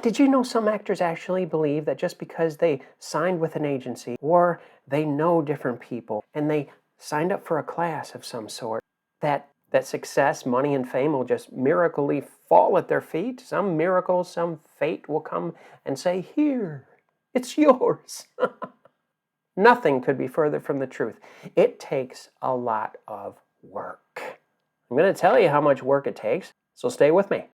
Did you know some actors actually believe that just because they signed with an agency or they know different people and they signed up for a class of some sort, that success, money, and fame will just miraculously fall at their feet? Some miracle, some fate will come and say, "Here, it's yours." Nothing could be further from the truth. It takes a lot of work. I'm going to tell you how much work it takes, so stay with me.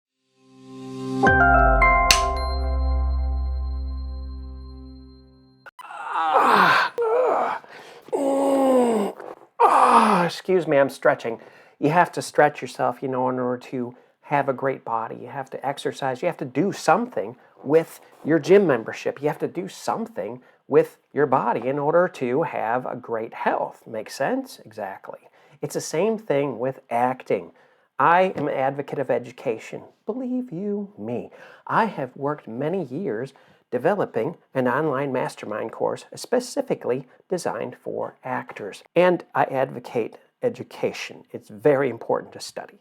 Excuse me, I'm stretching. You have to stretch yourself, in order to have a great body. You have to exercise. You have to do something with your gym membership. You have to do something with your body in order to have a great health. Make sense? Exactly. It's the same thing with acting. I am an advocate of education. Believe you me. I have worked many years developing an online mastermind course specifically designed for actors. And I advocate education. It's very important to study.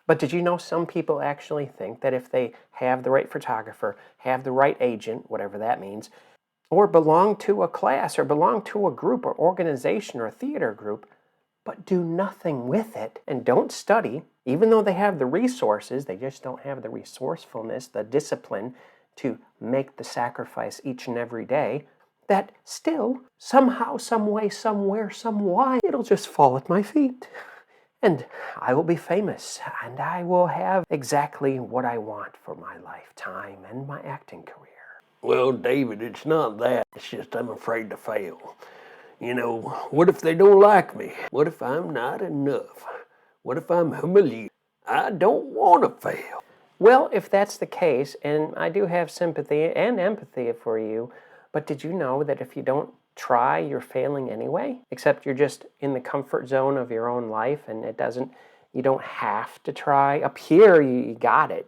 But did you know some people actually think that if they have the right photographer, have the right agent, whatever that means, or belong to a class or belong to a group or organization or theater group, but do nothing with it and don't study, even though they have the resources, they just don't have the resourcefulness, the discipline to make the sacrifice each and every day, that still, somehow, some way, somewhere, some why, it'll just fall at my feet. And I will be famous, and I will have exactly what I want for my lifetime and my acting career. Well, David, it's not that. It's just I'm afraid to fail. What if they don't like me? What if I'm not enough? What if I'm humiliated? I don't want to fail. Well, if that's the case, and I do have sympathy and empathy for you, but did you know that if you don't try, you're failing anyway? Except you're just in the comfort zone of your own life, and you don't have to try. Up here, you got it,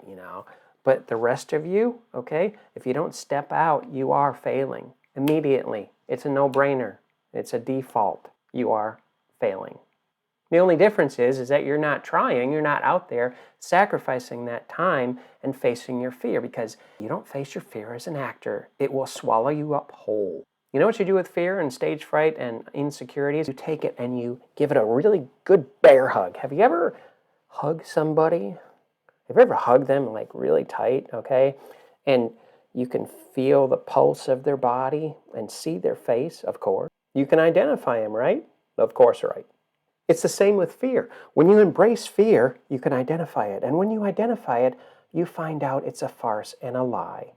But the rest of you, okay, if you don't step out, you are failing immediately. It's a no-brainer. It's a default. You are failing. The only difference is that you're not trying, you're not out there sacrificing that time and facing your fear, because you don't face your fear as an actor. It will swallow you up whole. You know what you do with fear and stage fright and insecurities? You take it and you give it a really good bear hug. Have you ever hugged somebody? Have you ever hugged them like really tight, okay? And you can feel the pulse of their body and see their face, of course. You can identify them, right? Of course, right. It's the same with fear. When you embrace fear, you can identify it. And when you identify it, you find out it's a farce and a lie.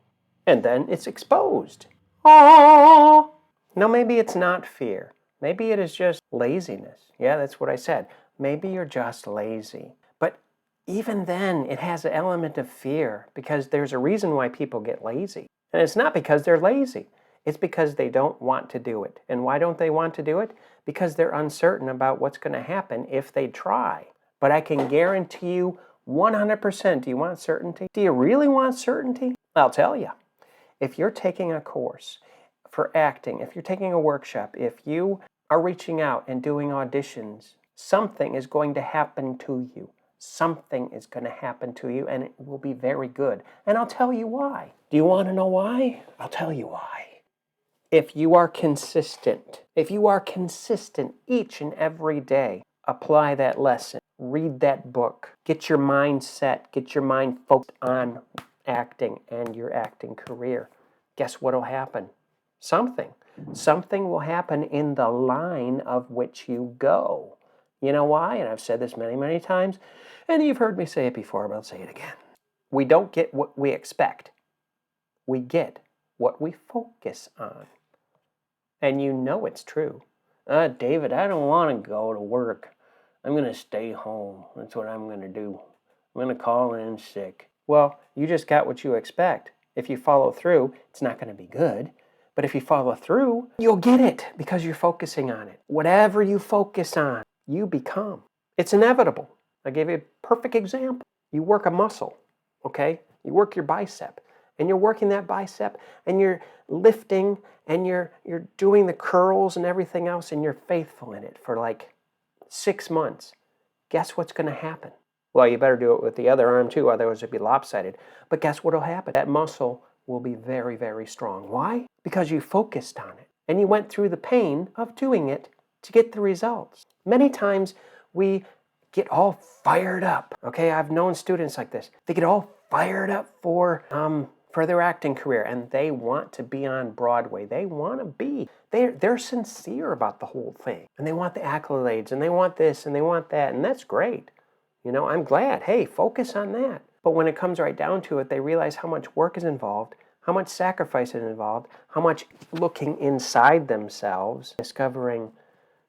And then it's exposed. Aww. Now, maybe it's not fear. Maybe it is just laziness. Yeah, that's what I said. Maybe you're just lazy. But even then, it has an element of fear, because there's a reason why people get lazy. And it's not because they're lazy. It's because they don't want to do it. And why don't they want to do it? Because they're uncertain about what's going to happen if they try. But I can guarantee you 100%. Do you want certainty? Do you really want certainty? I'll tell you. If you're taking a course for acting, if you're taking a workshop, if you are reaching out and doing auditions, something is going to happen to you. Something is going to happen to you, and it will be very good. And I'll tell you why. Do you want to know why? I'll tell you why. If you are consistent each and every day, apply that lesson, read that book, get your mind set, get your mind focused on acting and your acting career, guess what will happen? Something will happen in the line of which you go. You know why? And I've said this many, many times, and you've heard me say it before, but I'll say it again. We don't get what we expect. We get what we focus on. And you know it's true. David, I don't want to go to work. I'm going to stay home. That's what I'm going to do. I'm going to call in sick. Well, you just got what you expect. If you follow through, it's not going to be good. But if you follow through, you'll get it because you're focusing on it. Whatever you focus on, you become. It's inevitable. I gave you a perfect example. You work a muscle, okay? You work your bicep. And you're working that bicep, and you're lifting, and you're doing the curls and everything else, and you're faithful in it for like 6 months. Guess what's going to happen? Well, you better do it with the other arm too, otherwise it'd be lopsided. But guess what will happen? That muscle will be very, very strong. Why? Because you focused on it and you went through the pain of doing it to get the results. Many times we get all fired up. Okay, I've known students like this. They get all fired up for their acting career, and they want to be on Broadway. They want to be. They're sincere about the whole thing, and they want the accolades, and they want this, and they want that, and that's great. You know, I'm glad. Hey, focus on that. But when it comes right down to it, they realize how much work is involved, how much sacrifice is involved, how much looking inside themselves, discovering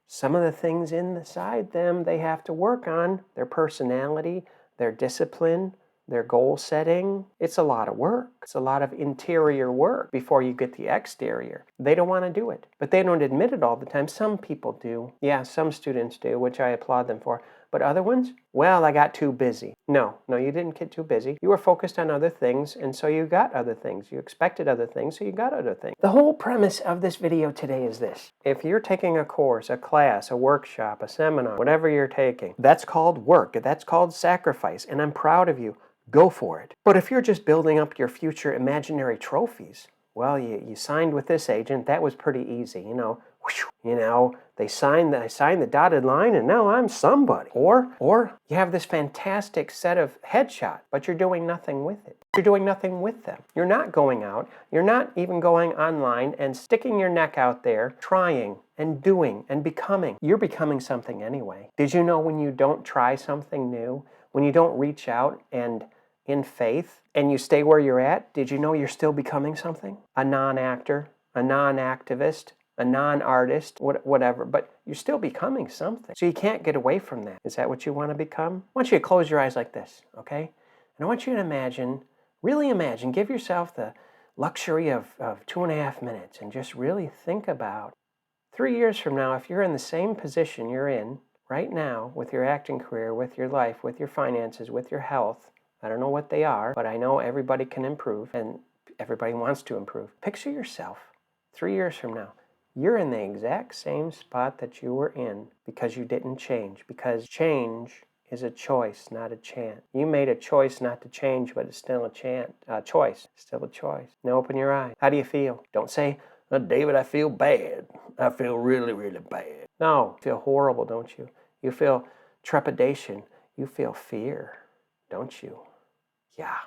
some of the things inside them they have to work on, their personality, their discipline, their goal setting. It's a lot of work. It's a lot of interior work before you get the exterior. They don't want to do it, but they don't admit it all the time. Some people do. Yeah, some students do, which I applaud them for. But other ones, well, I got too busy. No, you didn't get too busy. You were focused on other things, and so you got other things. You expected other things, so you got other things. The whole premise of this video today is this. If you're taking a course, a class, a workshop, a seminar, whatever you're taking, that's called work. That's called sacrifice, and I'm proud of you. Go for it. But if you're just building up your future imaginary trophies, well, you signed with this agent. That was pretty easy, you know. They signed the dotted line, and now I'm somebody. Or you have this fantastic set of headshots, but you're doing nothing with it. You're doing nothing with them. You're not going out. You're not even going online and sticking your neck out there, trying and doing and becoming. You're becoming something anyway. Did you know when you don't try something new, when you don't reach out and in faith, and you stay where you're at, did you know you're still becoming something? A non-actor, a non-activist, a non-artist, whatever, but you're still becoming something. So you can't get away from that. Is that what you want to become? I want you to close your eyes like this, okay? And I want you to imagine, really imagine, give yourself the luxury of 2.5 minutes and just really think about 3 years from now, if you're in the same position you're in right now with your acting career, with your life, with your finances, with your health. I don't know what they are, but I know everybody can improve and everybody wants to improve. Picture yourself 3 years from now. You're in the exact same spot that you were in because you didn't change. Because change is a choice, not a chance. You made a choice not to change, but it's still a choice. Still a choice. Now open your eyes. How do you feel? Don't say, oh, David, I feel bad. I feel really, really bad. No, you feel horrible, don't you? You feel trepidation. You feel fear, don't you? Yeah.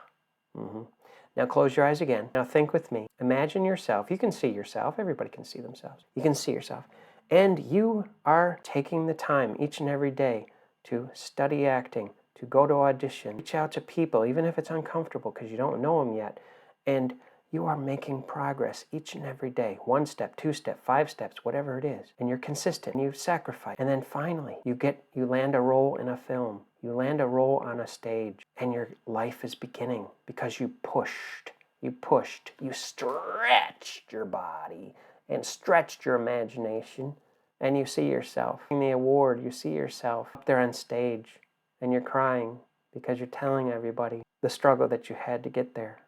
Now close your eyes again. Now think with me. Imagine yourself. You can see yourself. Everybody can see themselves. You can see yourself. And you are taking the time each and every day to study acting, to go to audition, reach out to people, even if it's uncomfortable because you don't know them yet. And you are making progress each and every day. 1 step, 2 step, 5 steps, whatever it is. And you're consistent. And you sacrifice. And then finally, you land a role in a film. You land a role on a stage. And your life is beginning because you pushed. You stretched your body and stretched your imagination. And you see yourself. In the award, you see yourself up there on stage. And you're crying because you're telling everybody the struggle that you had to get there.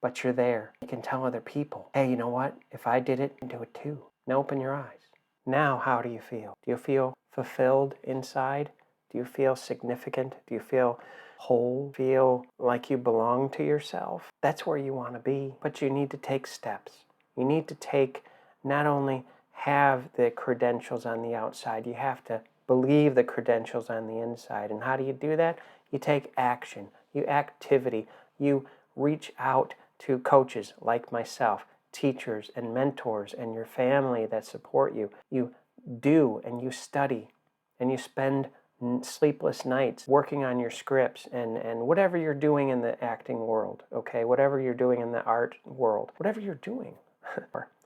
But you're there. You can tell other people, hey, you know what? If I did it, you can do it too. Now open your eyes. Now how do you feel? Do you feel fulfilled inside? Do you feel significant? Do you feel whole? Feel like you belong to yourself? That's where you want to be. But you need to take steps. You need to not only have the credentials on the outside, you have to believe the credentials on the inside. And how do you do that? You take action. You activity. You reach out to coaches like myself, teachers and mentors and your family that support you. You do and you study and you spend sleepless nights working on your scripts and whatever you're doing in the acting world, okay? Whatever you're doing in the art world, whatever you're doing.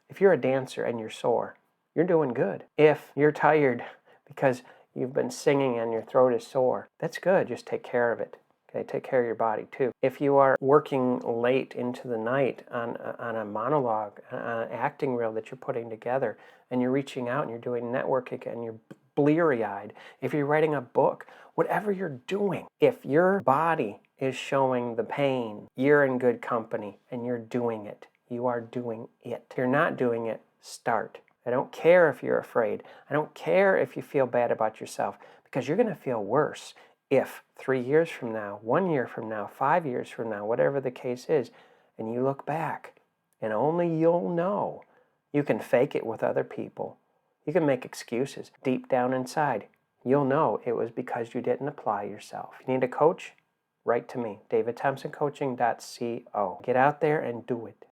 If you're a dancer and you're sore, you're doing good. If you're tired because you've been singing and your throat is sore, that's good. Just take care of it. Okay, take care of your body too. If you are working late into the night on a monologue, on an acting reel that you're putting together, and you're reaching out and you're doing networking and you're bleary-eyed, if you're writing a book, whatever you're doing, if your body is showing the pain, you're in good company and you're doing it. You are doing it. If you're not doing it, start. I don't care if you're afraid. I don't care if you feel bad about yourself because you're going to feel worse if 3 years from now, 1 year from now, 5 years from now, whatever the case is, and you look back, and only you'll know. You can fake it with other people. You can make excuses. Deep down inside, you'll know it was because you didn't apply yourself. If you need a coach, write to me, 𝐷avidThompsonCoaching.co. Get out there and do it.